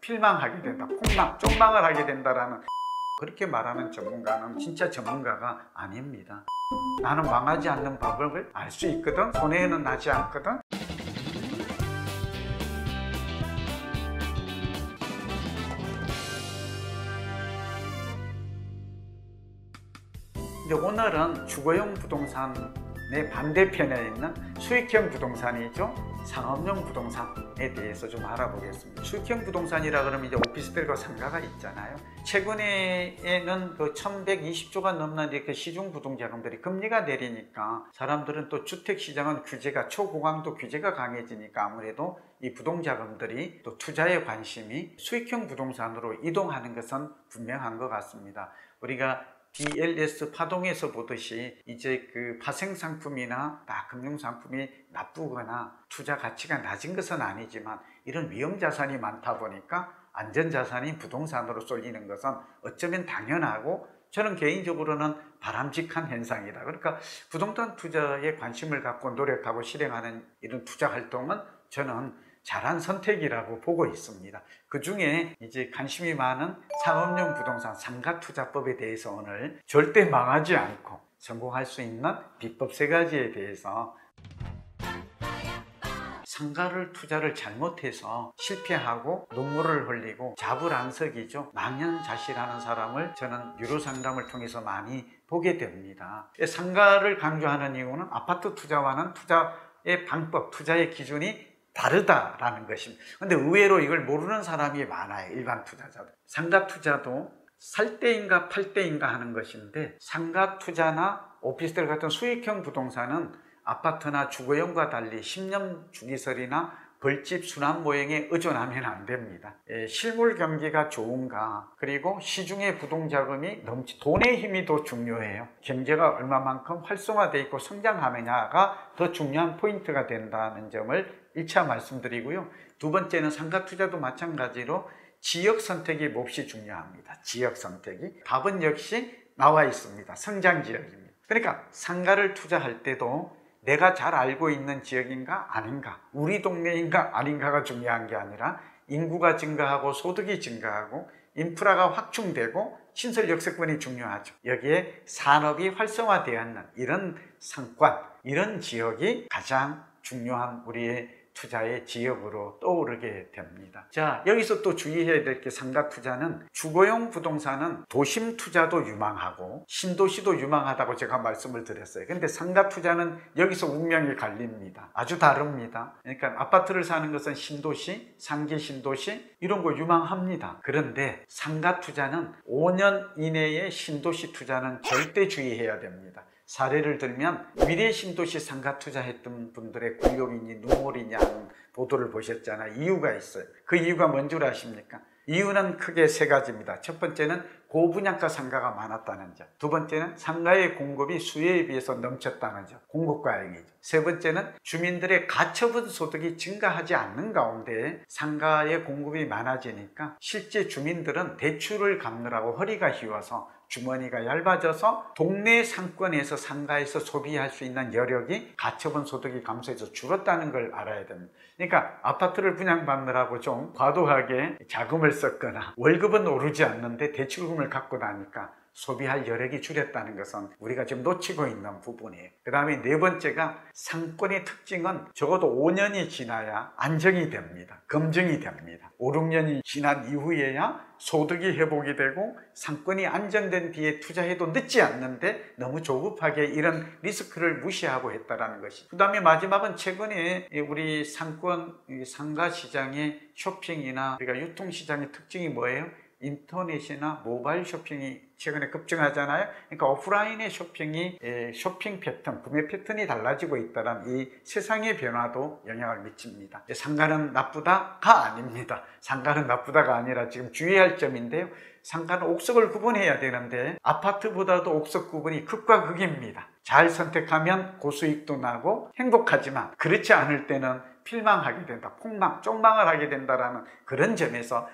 필망하게 된다, 폭망, 쪽망을 하게 된다라는, 그렇게 말하는 전문가는 진짜 전문가가 아닙니다. 나는 망하지 않는 법을 알 수 있거든, 손해는 나지 않거든. 이제 오늘은 주거용 부동산의 반대편에 있는 수익형 부동산이죠. 상업용 부동산에 대해서 좀 알아보겠습니다. 수익형 부동산이라 그러면 이제 오피스텔과 상가가 있잖아요. 최근에는 그 1120조가 넘는 이렇게 시중 부동자금들이 금리가 내리니까 사람들은 또 주택시장은 규제가, 초고강도 규제가 강해지니까 아무래도 이 부동자금들이 또 투자의 관심이 수익형 부동산으로 이동하는 것은 분명한 것 같습니다. 우리가 DLS 파동에서 보듯이 이제 그 파생상품이나 금융상품이 나쁘거나 투자 가치가 낮은 것은 아니지만 이런 위험자산이 많다 보니까 안전자산인 부동산으로 쏠리는 것은 어쩌면 당연하고 저는 개인적으로는 바람직한 현상이다. 그러니까 부동산 투자에 관심을 갖고 노력하고 실행하는 이런 투자 활동은 저는 잘한 선택이라고 보고 있습니다. 그 중에 이제 관심이 많은 상업용 부동산 상가투자법에 대해서 오늘 절대 망하지 않고 성공할 수 있는 비법 3가지에 대해서, 상가를 투자를 잘못해서 실패하고 눈물을 흘리고 자불안석이죠, 망연자실하는 사람을 저는 유료상담을 통해서 많이 보게 됩니다. 상가를 강조하는 이유는 아파트 투자와는 투자의 방법, 투자의 기준이 다르다라는 것입니다. 근데 의외로 이걸 모르는 사람이 많아요. 일반 투자자들. 상가 투자도 살 때인가 팔 때인가 하는 것인데, 상가 투자나 오피스텔 같은 수익형 부동산은 아파트나 주거용과 달리 10년 주기설이나 벌집 순환 모형에 의존하면 안 됩니다. 실물 경기가 좋은가, 그리고 시중의 부동자금이 돈의 힘이 더 중요해요. 경제가 얼마만큼 활성화되어 있고 성장하느냐가 더 중요한 포인트가 된다는 점을 1차 말씀드리고요. 두 번째는 상가 투자도 마찬가지로 지역 선택이 몹시 중요합니다. 지역 선택이. 답은 역시 나와 있습니다. 성장 지역입니다. 그러니까 상가를 투자할 때도 내가 잘 알고 있는 지역인가 아닌가, 우리 동네인가 아닌가가 중요한 게 아니라 인구가 증가하고 소득이 증가하고 인프라가 확충되고 신설 역세권이 중요하죠. 여기에 산업이 활성화되었는 이런 상권, 이런 지역이 가장 중요한 우리의 투자의 지역으로 떠오르게 됩니다. 자, 여기서 또 주의해야 될 게, 상가 투자는 주거용 부동산은 도심 투자도 유망하고 신도시도 유망하다고 제가 말씀을 드렸어요. 근데 상가 투자는 여기서 운명이 갈립니다. 아주 다릅니다. 그러니까 아파트를 사는 것은 신도시, 상계 신도시 이런 거 유망합니다. 그런데 상가 투자는 5년 이내의 신도시 투자는 절대 주의해야 됩니다. 사례를 들면 미래 신도시 상가 투자했던 분들의 굴욕이니 눈물이냐 하는 보도를 보셨잖아요. 이유가 있어요. 그 이유가 뭔 줄 아십니까? 이유는 크게 3가지입니다. 첫 번째는 고분양가 상가가 많았다는 점. 두 번째는 상가의 공급이 수요에 비해서 넘쳤다는 점. 공급과잉이죠. 세 번째는 주민들의 가처분 소득이 증가하지 않는 가운데 상가의 공급이 많아지니까 실제 주민들은 대출을 갚느라고 허리가 휘어서 주머니가 얇아져서 동네 상권에서 상가에서 소비할 수 있는 여력이 가처분 소득이 감소해서 줄었다는 걸 알아야 됩니다. 그러니까 아파트를 분양받느라고 좀 과도하게 자금을 썼거나 월급은 오르지 않는데 대출금을 갖고 나니까 소비할 여력이 줄였다는 것은 우리가 지금 놓치고 있는 부분이에요. 그 다음에 4번째가 상권의 특징은 적어도 5년이 지나야 안정이 됩니다. 검증이 됩니다. 5, 6년이 지난 이후에야 소득이 회복이 되고 상권이 안정된 뒤에 투자해도 늦지 않는데 너무 조급하게 이런 리스크를 무시하고 했다는 것이. 그 다음에 마지막은 최근에 우리 상가 시장의 쇼핑이나 우리가 유통시장의 특징이 뭐예요? 인터넷이나 모바일 쇼핑이 최근에 급증하잖아요. 그러니까 오프라인의 쇼핑이 쇼핑 패턴, 구매 패턴이 달라지고 있다는 이 세상의 변화도 영향을 미칩니다. 상가는 나쁘다가 아닙니다. 상가는 나쁘다가 아니라 지금 주의할 점인데요. 상가는 옥석을 구분해야 되는데 아파트보다도 옥석 구분이 극과 극입니다. 잘 선택하면 고수익도 나고 행복하지만 그렇지 않을 때는 필망하게 된다, 폭망, 쪽망을 하게 된다라는 그런 점에서,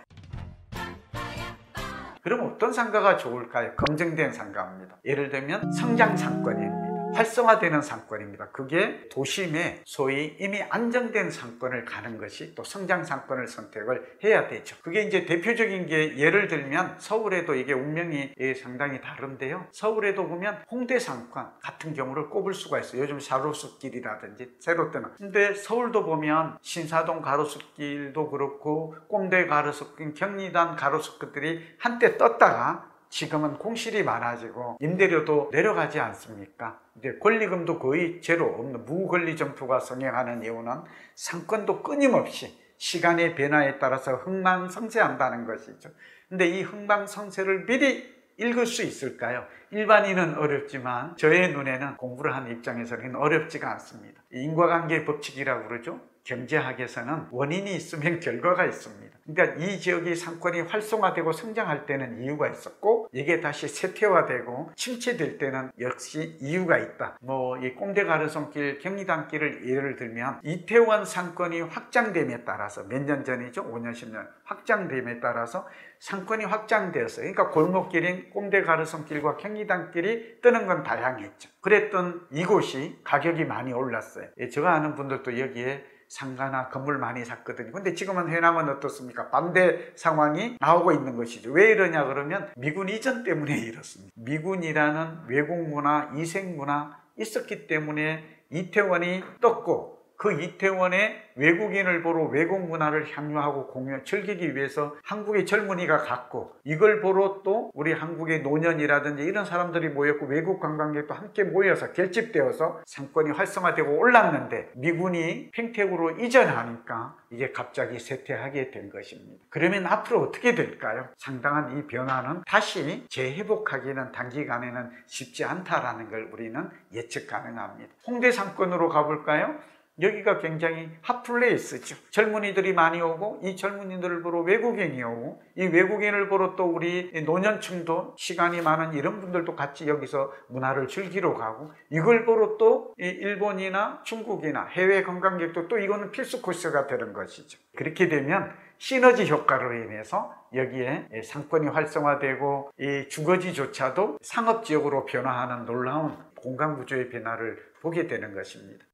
그럼 어떤 상가가 좋을까요? 검증된 상가입니다. 예를 들면 성장 상권입니다. 활성화되는 상권입니다. 그게 도심에 소위 이미 안정된 상권을 가는 것이 또 성장 상권을 선택을 해야 되죠. 그게 이제 대표적인 게 예를 들면 서울에도 이게 운명이 상당히 다른데요. 서울에도 보면 홍대 상권 같은 경우를 꼽을 수가 있어요. 요즘 가로수길이라든지 새로 뜨는. 근데 서울도 보면 신사동 가로수길도 그렇고 꼼대 가로수길, 경리단 가로수길들이 한때 떴다가 지금은 공실이 많아지고 임대료도 내려가지 않습니까? 이제 권리금도 거의 제로 없는 무권리 점포가 성행하는 이유는 상권도 끊임없이 시간의 변화에 따라서 흥망성쇠한다는 것이죠. 근데 이 흥망성쇠를 미리 읽을 수 있을까요? 일반인은 어렵지만 저의 눈에는 공부를 하는 입장에서는 어렵지가 않습니다. 인과관계 법칙이라고 그러죠. 경제학에서는 원인이 있으면 결과가 있습니다. 그러니까 이 지역의 상권이 활성화되고 성장할 때는 이유가 있었고 이게 다시 쇠퇴화되고 침체될 때는 역시 이유가 있다. 이 꼼대 가로수길, 경리단길을 예를 들면 이태원 상권이 확장됨에 따라서 몇 년 전이죠? 5년, 10년 확장됨에 따라서 상권이 확장되었어요. 그러니까 골목길인 꼼대 가로수길과 경리단길이 뜨는 건 다양했죠. 그랬던 이곳이 가격이 많이 올랐어요. 제가 아는 분들도 여기에 상가나 건물 많이 샀거든요. 근데 지금은 해남은 어떻습니까? 반대 상황이 나오고 있는 것이죠. 왜 이러냐 그러면 미군 이전 때문에 이렇습니다. 미군이라는 외국 문화, 이색 문화 있었기 때문에 이태원이 떴고 그 이태원에 외국인을 보러 외국 문화를 향유하고 즐기기 위해서 한국의 젊은이가 갔고 이걸 보러 또 우리 한국의 노년이라든지 이런 사람들이 모였고 외국 관광객도 함께 모여서 결집되어서 상권이 활성화되고 올랐는데 미군이 평택으로 이전하니까 이게 갑자기 쇠퇴하게 된 것입니다. 그러면 앞으로 어떻게 될까요? 상당한 이 변화는 다시 재회복하기는 단기간에는 쉽지 않다라는 걸 우리는 예측 가능합니다. 홍대 상권으로 가볼까요? 여기가 굉장히 핫플레이스죠. 젊은이들이 많이 오고 이 젊은이들을 보러 외국인이 오고 이 외국인을 보러 또 우리 노년층도 시간이 많은 이런 분들도 같이 여기서 문화를 즐기러 가고 이걸 보러 또 일본이나 중국이나 해외 관광객도 또 이거는 필수 코스가 되는 것이죠. 그렇게 되면 시너지 효과로 인해서 여기에 상권이 활성화되고 이 주거지조차도 상업지역으로 변화하는 놀라운 공간구조의 변화를 보게 되는 것입니다.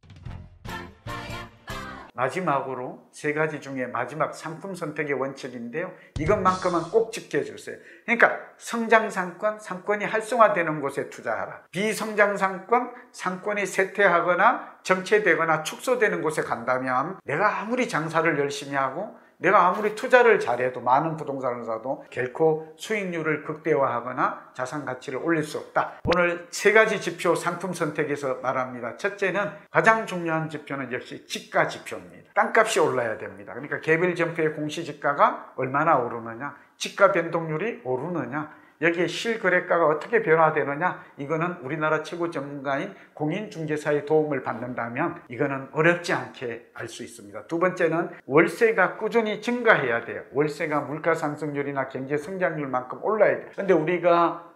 마지막으로 세 가지 중에 마지막 상품 선택의 원칙인데요. 이것만큼은 꼭 지켜주세요. 그러니까 성장상권, 상권이 활성화되는 곳에 투자하라. 비성장상권, 상권이 쇠퇴하거나 정체되거나 축소되는 곳에 간다면 내가 아무리 장사를 열심히 하고 내가 아무리 투자를 잘해도 많은 부동산을 사도 결코 수익률을 극대화하거나 자산 가치를 올릴 수 없다. 오늘 세 가지 지표 상품 선택에서 말합니다. 첫째는 가장 중요한 지표는 역시 지가 지표입니다. 땅값이 올라야 됩니다. 그러니까 개별 점포의 공시지가가 얼마나 오르느냐, 지가 변동률이 오르느냐, 여기에 실거래가가 어떻게 변화되느냐, 이거는 우리나라 최고 전문가인 공인중개사의 도움을 받는다면 이거는 어렵지 않게 알 수 있습니다. 두 번째는 월세가 꾸준히 증가해야 돼요. 월세가 물가 상승률이나 경제 성장률만큼 올라야 돼요. 근데 우리가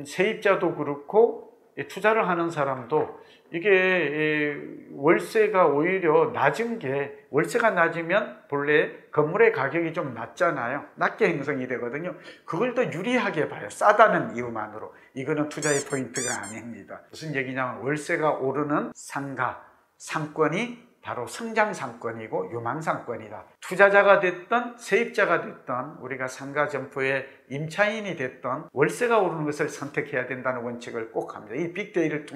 세입자도 그렇고 투자를 하는 사람도 이게 월세가 오히려 낮은 게, 월세가 낮으면 본래 건물의 가격이 좀 낮잖아요. 낮게 형성이 되거든요. 그걸 더 유리하게 봐요. 싸다는 이유만으로. 이거는 투자의 포인트가 아닙니다. 무슨 얘기냐면 월세가 오르는 상가, 상권이 바로 성장상권이고 유망상권이다. 투자자가 됐던 세입자가 됐던 우리가 상가 점포의 임차인이 됐던 월세가 오르는 것을 선택해야 된다는 원칙을 꼭 합니다. 이 빅데이터를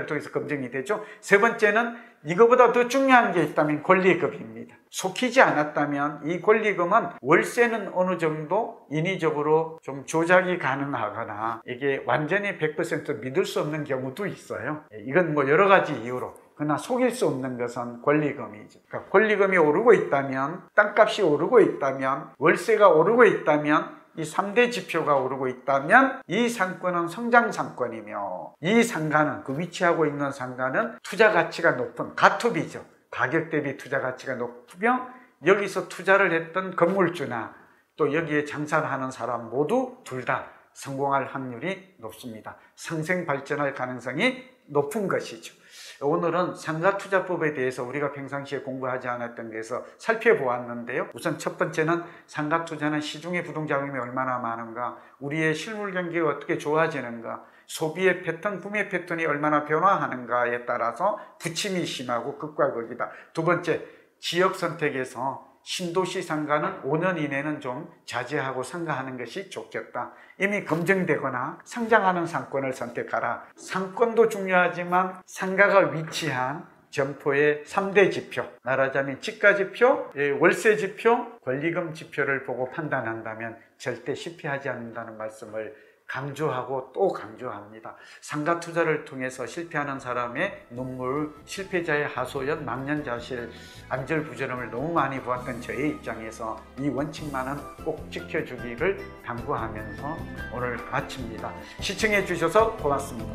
통해서 검증이 되죠. 세 번째는 이거보다 더 중요한 게 있다면 권리금입니다. 속히지 않았다면 이 권리금은 월세는 어느 정도 인위적으로 좀 조작이 가능하거나 이게 완전히 100% 믿을 수 없는 경우도 있어요. 이건 뭐 여러 가지 이유로. 그러나 속일 수 없는 것은 권리금이죠. 그러니까 권리금이 오르고 있다면, 땅값이 오르고 있다면, 월세가 오르고 있다면, 이 3대 지표가 오르고 있다면 이 상권은 성장상권이며 이 상가는, 그 위치하고 있는 상가는 투자 가치가 높은 가투비죠. 가격 대비 투자 가치가 높으며 여기서 투자를 했던 건물주나 또 여기에 장사를 하는 사람 모두 둘 다 성공할 확률이 높습니다. 상생 발전할 가능성이 높은 것이죠. 오늘은 상가투자법에 대해서 우리가 평상시에 공부하지 않았던 데서 살펴보았는데요. 우선 첫 번째는 상가투자는 시중의 부동자금이 얼마나 많은가, 우리의 실물 경기가 어떻게 좋아지는가, 소비의 패턴, 구매 패턴이 얼마나 변화하는가에 따라서 부침이 심하고 극과 극이다. 두 번째, 지역 선택에서 신도시 상가는 5년 이내는 좀 자제하고 상가하는 것이 좋겠다. 이미 검증되거나 상장하는 상권을 선택하라. 상권도 중요하지만 상가가 위치한 점포의 3대 지표, 말하자면 지가 지표, 월세 지표, 권리금 지표를 보고 판단한다면 절대 실패하지 않는다는 말씀을 강조하고 또 강조합니다. 상가 투자를 통해서 실패하는 사람의 눈물, 실패자의 하소연, 망연자실, 안절부절함을 너무 많이 보았던 저의 입장에서 이 원칙만은 꼭 지켜주기를 당부하면서 오늘 마칩니다. 시청해 주셔서 고맙습니다.